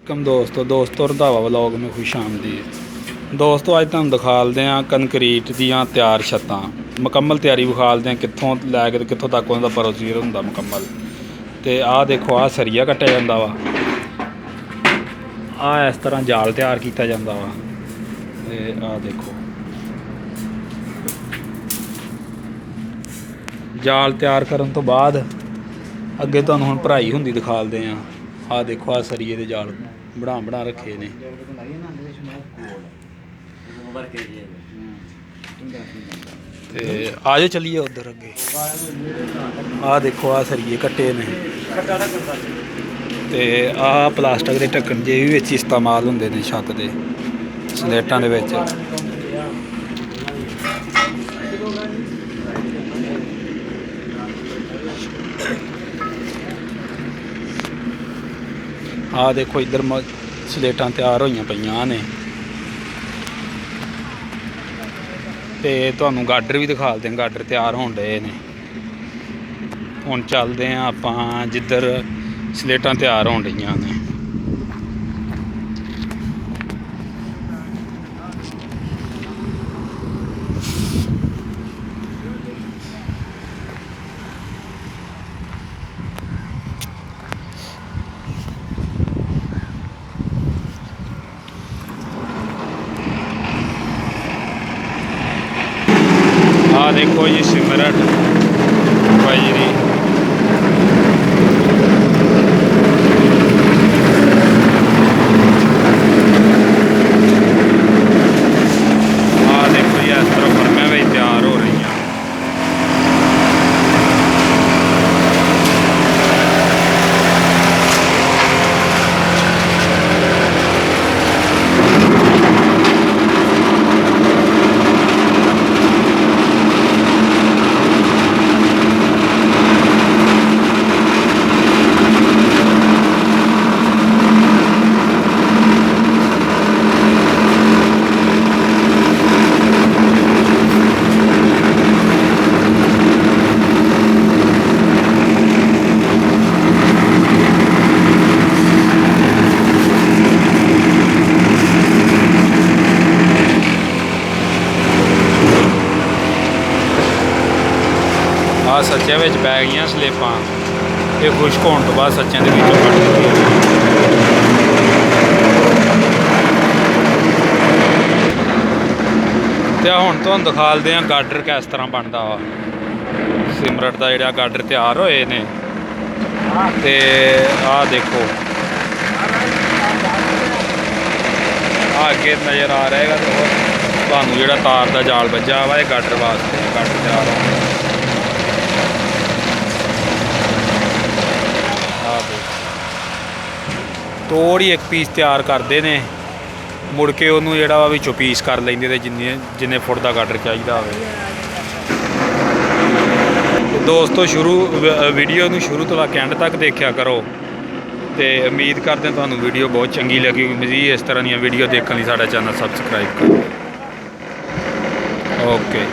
कम दोस्तों रंधावा व्लॉग में खुश आमदीद। दोस्तों अज तुहानूं दिखालदे हैं कंक्रीट दियां तैयार छत्तां मुकम्मल तैयारी विखालदे हैं कित्थों लैके ते कित्थों तक उहदा प्रोसीजर हुंदा मुकम्मल। ते आ देखो आ सरिया कट्टिया जांदा वा, आ इस तरह जाल तैयार किया जांदा वा। ते आ देखो जाल तैयार करन तो बाद अगे तुहानूं हुण भराई हुंदी दिखालदे हैं। आ देखो आ सरिये दे जाल बना रखे ने। ते आजो चलिए उधर अगे। आ देखो आ सरिये कट्टे ने ते आ प्लास्टिक के ढक्कन जे भी विच इस्तेमाल हुंदे ने छत दे सलेटां दे विच। आ देखो इधर सलेटां तैयार होईयां पईयां ने ते तुहानूं गाडर भी दिखालदे हैं। गाडर तैयार होण डए ने। हुण चलदे हैं आपां जिधर सलेटां तैयार होण डईयां ने। आ देखो जी सिमरन बजरी आ देखो जी इस तरह फर्में भी तैयार हो रही हैं। आ सच्चे विच पै गईयां स्लेपां। ये खुश्क होने तो बाद सच्चों के विचों कट दित्तियां। ते हुण तुहानूं दिखालदे हैं गाडर किस तरह बनदा वा। सिमरन दा जिहड़ा गाडर तैयार होए ने ते आ देखो अगे नज़र आ रहेगा तो तुहानूं जिहड़ा तार दा जाल बज्झा वा ये गाडर वास्ते गाडर तैयार होने। तोड़ ही एक पीस तैयार करते हैं मुड़ के उन्होंने जिहड़ा वा विचों पीस कर लेंदे ते जिन्ने फुट का गाडर चाहिदा होवे। दोस्तों वीडियो नूं शुरू तो लैके एंड तक देखा करो ते उम्मीद करते हैं तुहानूं वीडियो बहुत चंगी लगी। मज़ीद इस तरह दी वीडियो देखने लई साडा चैनल सबसक्राइब करो। ओके।